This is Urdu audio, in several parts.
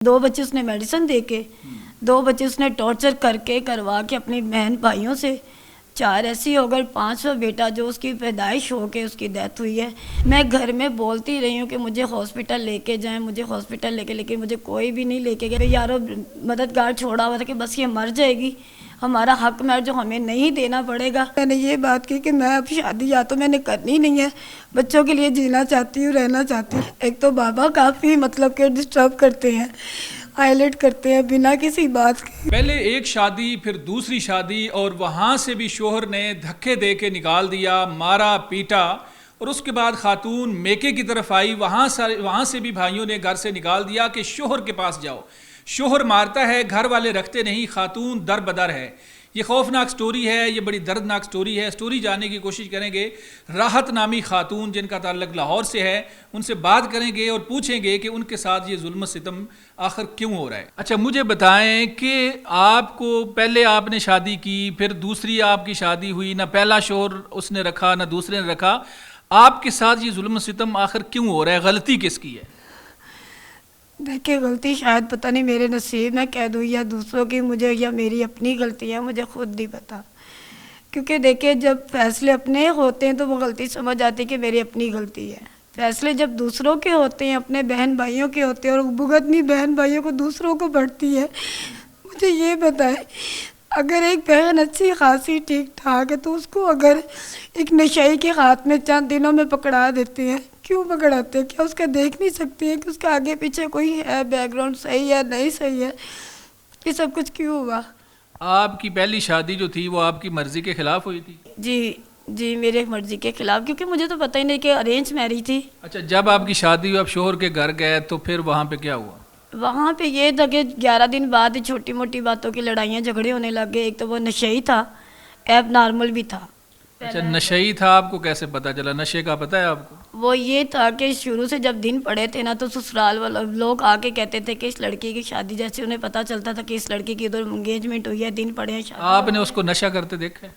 دو بچے اس نے میڈیسن دے کے، دو بچے اس نے ٹارچر کر کے کروا کے اپنی بہن بھائیوں سے، 4 ایسی ہو گئے، 5واں بیٹا جو اس کی پیدائش ہو کے اس کی ڈیتھ ہوئی ہے۔ میں گھر میں بولتی رہی ہوں کہ مجھے ہاسپٹل لے کے جائیں، مجھے ہاسپٹل لے کے، لیکن مجھے کوئی بھی نہیں لے کے گیا۔ یارو مددگار چھوڑا ہوا تھا کہ بس یہ مر جائے گی، ہمارا حق میں جو ہمیں نہیں دینا پڑے گا۔ میں نے یہ بات کی کہ میں اب شادی یا تو میں نے کرنی نہیں ہے، بچوں کے لیے جینا چاہتی ہوں، رہنا چاہتی ہوں۔ ایک تو بابا کافی مطلب کہ ڈسٹرب کرتے ہیں، ہائلائٹ کرتے ہیں بنا کسی بات کے۔ پہلے ایک شادی، پھر دوسری شادی، اور وہاں سے بھی شوہر نے دھکے دے کے نکال دیا، مارا پیٹا، اور اس کے بعد خاتون میکے کی طرف آئی، وہاں سے بھی بھائیوں نے گھر سے نکال دیا کہ شوہر کے پاس جاؤ۔ شوہر مارتا ہے، گھر والے رکھتے نہیں، خاتون در بدر ہے۔ یہ خوفناک سٹوری ہے، یہ بڑی دردناک سٹوری ہے۔ سٹوری جاننے کی کوشش کریں گے راحت نامی خاتون جن کا تعلق لاہور سے ہے، ان سے بات کریں گے اور پوچھیں گے کہ ان کے ساتھ یہ ظلم و ستم آخر کیوں ہو رہا ہے۔ اچھا مجھے بتائیں کہ آپ کو پہلے آپ نے شادی کی، پھر دوسری آپ کی شادی ہوئی، نہ پہلا شوہر اس نے رکھا نہ دوسرے نے رکھا، آپ کے ساتھ یہ ظلم و ستم آخر کیوں ہو رہا ہے؟ غلطی کس کی ہے؟ دیکھیں غلطی شاید پتہ نہیں میرے نصیب میں کہہ دوں یا دوسروں کی، مجھے یا میری اپنی غلطی ہے، مجھے خود نہیں پتہ۔ کیونکہ دیکھیں جب فیصلے اپنے ہوتے ہیں تو وہ غلطی سمجھ آتی ہے کہ میری اپنی غلطی ہے۔ فیصلے جب دوسروں کے ہوتے ہیں، اپنے بہن بھائیوں کے ہوتے ہیں، اور بھگتنی بہن بھائیوں کو دوسروں کو بڑھتی ہے۔ مجھے یہ بتائے اگر ایک بہن اچھی خاصی ٹھیک ٹھاک ہے تو اس کو اگر ایک نشئی کے ہاتھ میں چند دنوں میں پکڑا دیتے ہیں، کیوں پکڑاتے ہیں؟ کیا اس کا دیکھ نہیں سکتے ہیں کہ اس کا آگے پیچھے کوئی ہے، بیک گراؤنڈ صحیح ہے نہیں صحیح ہے؟ یہ سب کچھ کیوں ہوا؟ آپ کی پہلی شادی جو تھی وہ آپ کی مرضی کے خلاف ہوئی تھی؟ جی میرے مرضی کے خلاف، کیونکہ مجھے تو پتہ ہی نہیں کہ ارینج میرج تھی۔ اچھا جب آپ کی شادی ہوئی، آپ شوہر کے گھر گئے تو پھر وہاں پہ کیا ہوا؟ وہاں پہ یہ تھا کہ 11 دن بعد چھوٹی موٹی باتوں کی لڑائیاں جھگڑے ہونے لگ گئے۔ ایک تو وہ نشئی تھا، ایب نارمل بھی تھا۔ اچھا نشئی تھا، آپ کو کیسے پتا چلا؟ نشے کا پتہ ہے آپ کو؟ وہ یہ تھا کہ شروع سے جب دن پڑے تھے نا تو سسرال والے لوگ آ کے کہتے تھے کہ اس لڑکی کی شادی، جیسے انہیں پتہ چلتا تھا کہ اس لڑکی کی ادھر انگیجمنٹ ہوئی ہے، دن پڑے ہیں شادی۔ آپ نے اس کو نشہ کرتے دیکھا ہے؟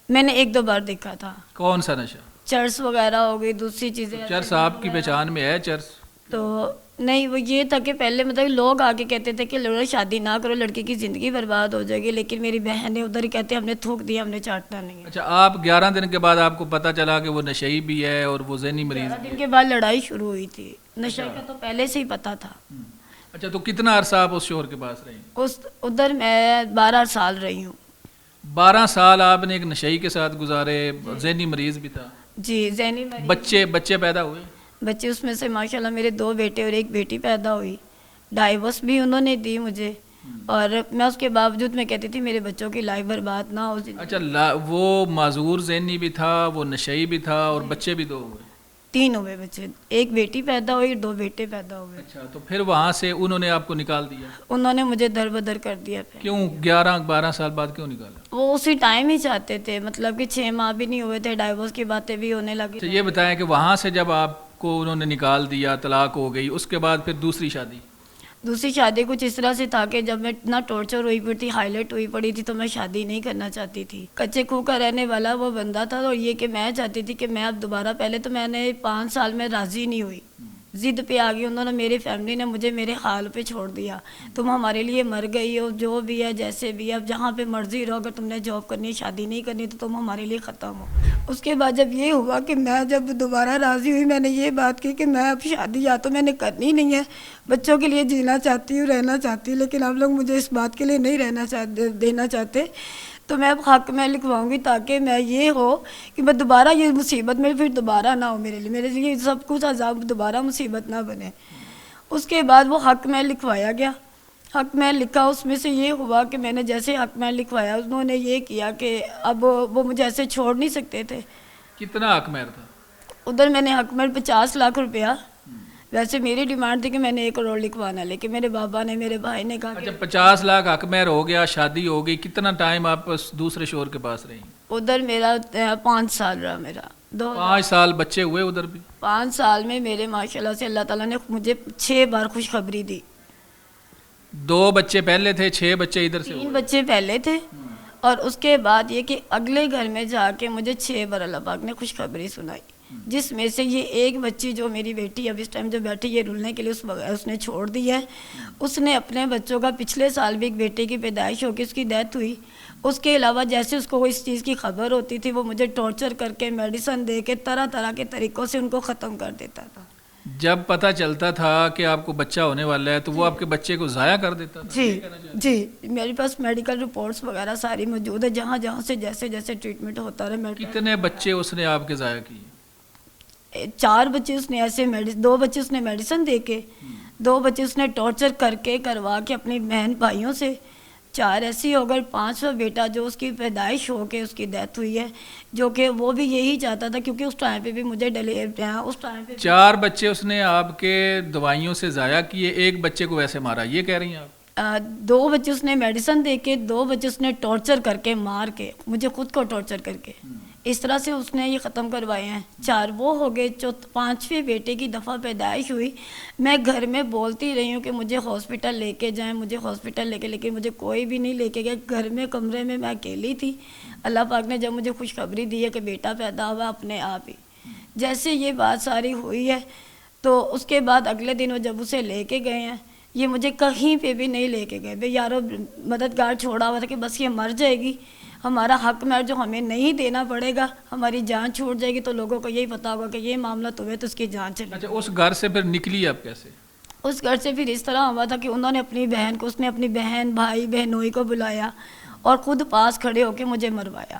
میں نے 1-2 بار دیکھا تھا۔ کون سا نشہ؟ چرس وغیرہ ہو گئی، دوسری چیزیں۔ چرس آپ کی پہچان میں ہے؟ چرس تو نہیں، وہ یہ تھا کہ پہلے مطلب لوگ آ کے کہتے تھے کہ لڑکا شادی نہ کرو، لڑکی کی زندگی برباد ہو جائے گی، لیکن میری بہن نے ادھر ہی کہتے ہم نے تھوک دیا، ہم نے چاٹنا نہیں ہے۔ اچھا آپ 11 دن کے بعد آپ کو پتہ چلا کہ وہ نشئی بھی ہے اور وہ ذہنی مریض 11 بھی دن کے بعد لڑائی شروع ہوئی تھی۔ نشے کا تو پہلے سے ہی پتہ تھا۔ اچھا تو کتنا عرصہ آپ اس شوہر کے پاس رہی؟ ادھر میں 12 سال رہی ہوں۔ 12 سال آپ نے ایک نشئی کے ساتھ گزارے، ذہنی مریض بھی تھا؟ جی ذہنی مریض۔ بچے پیدا ہوئے؟ بچے اس میں سے ماشاءاللہ میرے 2 بیٹے اور 1 بیٹی پیدا ہوئی۔ ڈائیورس بھی انہوں نے دی مجھے، اور میں اس کے باوجود میں کہتی تھی میرے بچوں کی لائف برباد نہ ہو۔ اچھا وہ معذور ذہنی بھی تھا، وہ نشئی بھی تھا، اور بچے بھی 2 ہوئے؟ 3 ہوئے بچے، 1 بیٹی پیدا ہوئی، 2 بیٹے پیدا ہوئے۔ اچھا تو پھر وہاں سے انہوں نے آپ کو نکال دیا؟ انہوں نے مجھے در بدر کر دیا۔ پھر کیوں 11-12 سال بعد کیوں نکالا؟ وہ اسی ٹائم ہی چاہتے تھے، مطلب کہ 6 ماہ بھی نہیں ہوئے تھے، ڈائیورس کی باتیں بھی ہونے لگی۔ اچھا یہ بتائیں کہ وہاں سے جب آپ کو انہوں نے نکال دیا، طلاق ہو گئی، اس کے بعد پھر دوسری شادی کچھ اس طرح سے تھا کہ جب میں اتنا ٹارچر ہوئی پڑی تھی، ہائلائٹ ہوئی پڑی تھی، تو میں شادی نہیں کرنا چاہتی تھی۔ کچے کھو کا رہنے والا وہ بندہ تھا، اور یہ کہ میں چاہتی تھی کہ میں اب دوبارہ، پہلے تو میں نے 5 سال میں راضی نہیں ہوئی، ضد پہ آ گئی انہوں نے، میری فیملی نے مجھے میرے حال پہ چھوڑ دیا۔ تم ہمارے لیے مر گئی ہو، جو بھی ہے جیسے بھی ہے، اب جہاں پہ مرضی رہو، اگر تم نے جاب کرنی ہے، شادی نہیں کرنی تو تم ہمارے لیے ختم ہو۔ اس کے بعد جب یہ ہوا کہ میں جب دوبارہ راضی ہوئی، میں نے یہ بات کی کہ میں اب شادی یا تو میں نے کرنی نہیں ہے، بچوں کے لیے جینا چاہتی ہوں، رہنا چاہتی ہوں، لیکن آپ لوگ مجھے اس بات کے لیے نہیں دینا چاہتے، تو میں اب حق میں لکھواؤں گی تاکہ میں یہ ہو کہ میں دوبارہ یہ مصیبت میں پھر دوبارہ نہ ہو، میرے لیے سب کچھ عذاب دوبارہ مصیبت نہ بنے۔ اس کے بعد وہ حق میں لکھوایا گیا، حق میں لکھا، اس میں سے یہ ہوا کہ میں نے جیسے حق میں لکھوایا، انہوں نے یہ کیا کہ اب وہ مجھے ایسے چھوڑ نہیں سکتے تھے۔ کتنا حق مہر تھا؟ ادھر میں نے حق مہر 50 لاکھ روپیہ، ویسے میری ڈیمانڈ تھی کہ میں نے 1 کروڑ لکھوانا، لیکن میرے بابا نے، میرے بھائی نے کہا کہ اچھا 50 لاکھ حق مہر ہو گیا، شادی ہو گئی، کتنا ٹائم آپ دوسرے شوہر کے پاس رہی؟ ادھر میرا 5 سال رہا، میرا 5 سال، بچے ہوئے ادھر بھی؟ 5 سال میں میرے ماشاءاللہ سے اللہ تعالیٰ نے مجھے 6 بار خوشخبری دی۔ 2 بچے پہلے تھے، 6 بچے ادھر سے 3 بچے پہلے تھے، اور اس کے بعد یہ کہ اگلے گھر میں جا کے مجھے 6 بار اللہ پاک نے خوشخبری سنائی۔ جس میں سے یہ ایک بچی جو میری بیٹی اب اس ٹائم جو بیٹھی یہ رلنے کے لیے اس نے چھوڑ دی ہے. اس نے اپنے بچوں کا پچھلے سال بھی ایک بیٹے کی پیدائش ہو کے اس کی ڈیتھ ہوئی. اس کے علاوہ جیسے اس کو اس چیز کی خبر ہوتی تھی وہ مجھے ٹارچر کر کے میڈیسن دے کے طرح طرح کے طریقوں سے ان کو ختم کر دیتا تھا. جب پتہ چلتا تھا کہ آپ کو بچہ ہونے والا ہے تو وہ آپ کے بچے کو ضائع کر دیتا تھا؟ جی میرے پاس میڈیکل رپورٹس وغیرہ ساری موجود ہے جہاں جہاں سے جیسے جیسے ٹریٹمنٹ ہوتا رہا. کتنے بچے اس نے آپ کے ضائع کیے؟ 4 بچے اس نے ایسے 2 بچے اس نے میڈیسن دے کے 2 بچے اس نے ٹارچر کر کے کروا کے اپنی بہن بھائیوں سے 4 ایسی ہو گئے. 5واں بیٹا جو اس کی پیدائش ہو کے اس کی ڈیتھ ہوئی ہے جو کہ وہ بھی یہی چاہتا تھا کیونکہ اس ٹائم پہ بھی مجھے اس ٹائم پہ 4 بچے اس نے آپ کے دوائیوں سے ضائع کیے, ایک بچے کو ویسے مارا, یہ کہہ رہی ہیں آپ؟ 2 بچے اس نے میڈیسن دے کے 2 بچے اس نے ٹارچر کر کے مار کے مجھے خود کو ٹارچر کر کے اس طرح سے اس نے یہ ختم کروائے ہیں. 4 وہ ہو گئے. 5ویں بیٹے کی دفعہ پیدائش ہوئی. میں گھر میں بولتی رہی ہوں کہ مجھے ہاسپٹل لے کے جائیں, مجھے ہاسپٹل لے کے, لیکن مجھے کوئی بھی نہیں لے کے گیا. گھر میں کمرے میں اکیلی تھی. اللہ پاک نے جب مجھے خوشخبری دی ہے کہ بیٹا پیدا ہوا اپنے آپ ہی جیسے یہ بات ساری ہوئی ہے تو اس کے بعد اگلے دن وہ جب اسے لے کے گئے ہیں یہ مجھے کہیں پہ بھی نہیں لے کے گئے. بھئی یارو مددگار چھوڑا ہوا تھا کہ بس یہ مر جائے گی, ہمارا حق میں جو ہمیں نہیں دینا پڑے گا, ہماری جان چھوٹ جائے گی تو لوگوں کو یہی پتا ہوگا کہ یہ معاملہ تمہیں تو اس کی جان چلی. اچھا اس گھر سے پھر نکلی آپ کیسے؟ اس گھر سے پھر اس طرح ہوا تھا کہ انہوں نے اپنی بہن کو, اس نے اپنی بہن بھائی بہنوئی کو بلایا اور خود پاس کھڑے ہو کے مجھے مروایا.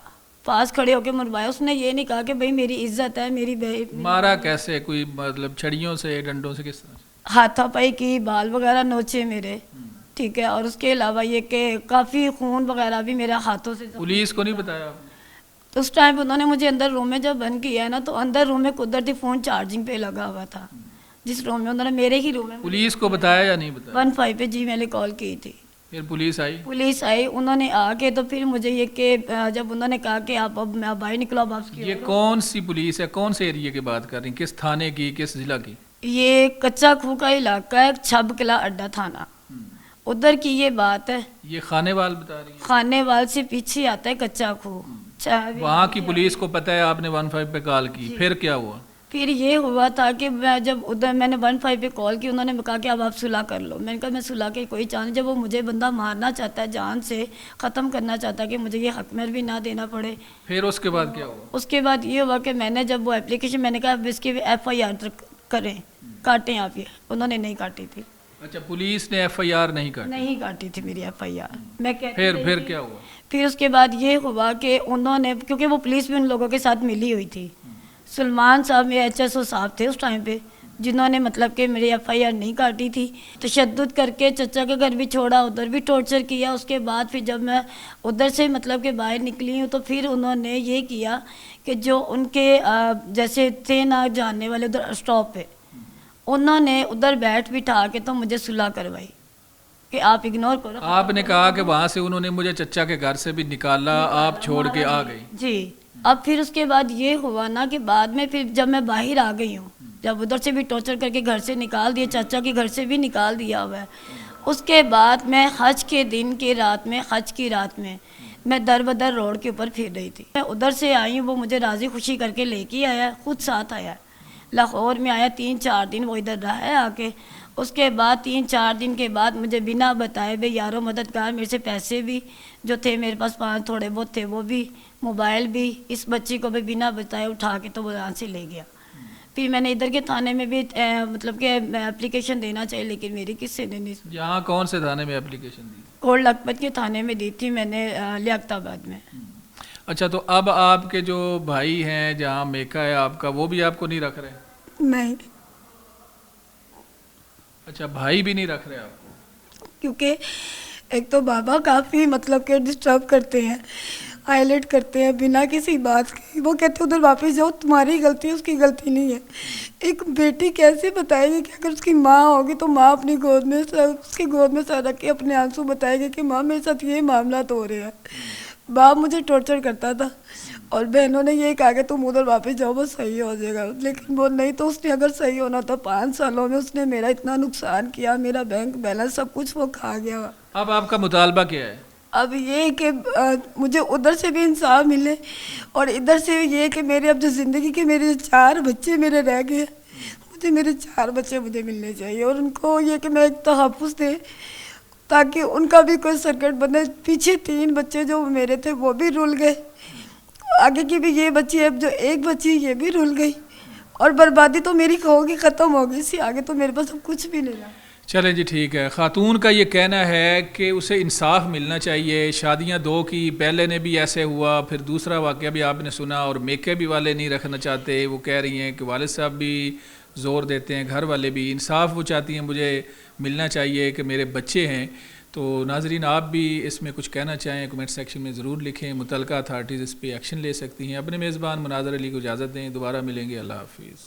اس نے یہ نہیں کہا کہ بھئی میری عزت ہے میری مارا کیسے؟ کوئی مطلب چھڑیوں سے, ڈنڈوں سے, کس طرح سے؟ ہاتھا پائی کی, بال وغیرہ نوچے میرے, ٹھیک ہے, اور اس کے علاوہ یہ کہ کافی خون وغیرہ بھی میرے ہاتھوں سے. پولیس کو نہیں بتایا آپ نے؟ اس ٹائم انہوں نے مجھے اندر روم میں جب بند کیا ہے نا تو اندر روم میں قدرتی فون چارجنگ پہ لگا ہوا تھا جس روم میں انہوں نے میرے ہی روم میں. پولیس کو بتایا یا نہیں بتایا؟ 15 پہ جی میں نے کال کی تھی. پھر پولیس آئی؟ انہوں نے آ کے تو پھر مجھے یہ کہ جب انہوں نے کہا کہ آپ اب میں باہر نکلو اب آپ کی. یہ کون سی پولیس ہے, کون سے ایریے کی بات کر رہی ہیں, کس تھانے کی, کس ضلع کی؟ یہ کچا کھو کا علاقہ ہے, چھب قلعہ اڈا تھانہ, ادھر کی یہ بات ہے. یہ خانے وال بتا رہی ہیں؟ خانے وال سے پیچھے آتا ہے کچا کھو. وہاں کی پولیس کو پتہ ہے آپ نے 15 پہ کال کی, پھر کیا ہوا؟ پھر یہ ہوا تھا کہ جب ادھر میں نے 15 پہ کال کی انہوں نے کہا کہ اب آپ صلح کر لو. میں نے کہا میں صلح کے کوئی چانس, جب وہ مجھے بندہ مارنا چاہتا ہے, جان سے ختم کرنا چاہتا ہے کہ مجھے یہ حق مہر بھی نہ دینا پڑے. پھر اس کے بعد کیا ہوا؟ اس کے بعد یہ ہوا کہ میں نے جب وہ اپلیکیشن میں نے کہا اب اس کی FIR کریں, کاٹیں آپ, یہ انہوں نے نہیں کاٹی تھی. اچھا پولیس نے FIR نہیں کاٹی تھی میری FIR. میں پھر کیا ہوا؟ پھر اس کے بعد یہ ہوا کہ انہوں نے, کیونکہ وہ پولیس بھی ان لوگوں کے ساتھ ملی ہوئی تھی, سلمان صاحب میرے HSO صاحب تھے اس ٹائم پہ جنہوں نے مطلب کہ میری FIR نہیں کاٹی تھی. تشدد کر کے چچا کے گھر بھی چھوڑا, ادھر بھی ٹارچر کیا. اس کے بعد پھر جب میں ادھر سے مطلب کہ باہر نکلی ہوں تو پھر انہوں نے یہ کیا کہ جو ان کے جیسے تھے نا جاننے والے ادھر اسٹاپ پہ, انہوں نے ادھر بیٹھ بٹھا کے تو مجھے صلح کروائی کہ آپ اگنور کرو. آپ نے کہا کہ وہاں سے انہوں نے مجھے چچا کے گھر سے بھی نکالا, آپ چھوڑ کے آ گئی. جی. اب پھر اس کے بعد یہ ہوا نا کہ بعد میں پھر جب میں باہر آ گئی ہوں, جب ادھر سے بھی ٹارچر کر کے گھر سے نکال دیا, چچا کے گھر سے بھی نکال دیا ہوا ہے, اس کے بعد میں حج کے دن کی رات میں میں در بدر روڈ کے اوپر پھر رہی تھی. میں ادھر سے آئی ہوں, وہ مجھے راضی خوشی کر کے لے کے آیا, خود ساتھ آیا, لاہور میں آیا. 3-4 دن وہ ادھر رہا ہے آ کے. اس کے بعد 3-4 دن کے بعد مجھے بنا بتائے بھائی یارو مددگار, میرے سے پیسے بھی جو تھے میرے پاس 5 تھوڑے بہت تھے وہ بھی, موبائل بھی, اس بچی کو بھی بنا بتائے اٹھا کے تو وہ یہاں سے لے گیا. پھر میں نے ادھر کے تھانے میں بھی مطلب کہ اپلیکیشن دینا چاہیے لیکن میری کس سے دینی. یہاں کون سے تھانے میں اپلیکیشن دی؟ کوٹ لکھپت کے تھانے میں دی تھی میں نے, لیاقت آباد میں. اچھا تو اب آپ کے جو بھائی ہیں جہاں میکا ہے آپ کا, وہ بھی آپ کو نہیں رکھ رہے؟ نہیں. اچھا بھائی بھی نہیں رکھ رہے آپ کو؟ کیونکہ ایک تو بابا کافی مطلب کہ ڈسٹرب کرتے ہیں, ہائلائٹ کرتے ہیں بنا کسی بات کے. وہ کہتے ہیں ادھر واپس جاؤ, تمہاری غلطی ہے, اس کی غلطی نہیں ہے. ایک بیٹی کیسے بتائے گی کہ اگر اس کی ماں ہوگی تو ماں اپنی گود میں اس کی گود میں سر رکھ کے اپنے آنسو بتائے گی کہ ماں میرے ساتھ یہ معاملات ہو رہے ہیں. باپ مجھے ٹارچر کرتا تھا اور بہنوں نے یہ کہا کہ تم ادھر واپس جاؤ وہ صحیح ہو جائے گا, لیکن وہ نہیں. تو اس نے اگر صحیح ہونا تھا 5 سالوں میں اس نے میرا اتنا نقصان کیا, میرا بینک بیلنس سب کچھ وہ کھا گیا. اب آپ کا مطالبہ کیا ہے؟ اب یہ کہ مجھے ادھر سے بھی انصاف ملے اور ادھر سے یہ کہ میرے اب جو زندگی کے میرے 4 بچے میرے رہ گئے، مجھے میرے 4 بچے مجھے ملنے چاہیے، اور ان کو یہ کہ میں ایک تحفظ دے تاکہ ان کا بھی کوئی سرکٹ بنے. پیچھے 3 بچے جو میرے تھے وہ بھی رول گئے، آگے کی بھی یہ بچی، اب جو ایک بچی یہ بھی رول گئی، اور بربادی تو میری ہوگی، ختم ہوگی، اس سے آگے تو میرے پاس اب کچھ بھی نہیں رہا. چلیں جی ٹھیک ہے. خاتون کا یہ کہنا ہے کہ اسے انصاف ملنا چاہیے. شادیاں 2 کی، پہلے نے بھی ایسے ہوا، پھر دوسرا واقعہ بھی آپ نے سنا، اور میکے بھی والے نہیں رکھنا چاہتے. وہ کہہ رہی ہیں کہ والد صاحب بھی زور دیتے ہیں، گھر والے بھی. انصاف وہ چاہتی ہیں مجھے ملنا چاہیے کہ میرے بچے ہیں. تو ناظرین آپ بھی اس میں کچھ کہنا چاہیں کمنٹ سیکشن میں ضرور لکھیں. متعلقہ اتھارٹیز اس پہ ایکشن لے سکتی ہیں. اپنے میزبان مناظر علی کو اجازت دیں، دوبارہ ملیں گے. اللہ حافظ.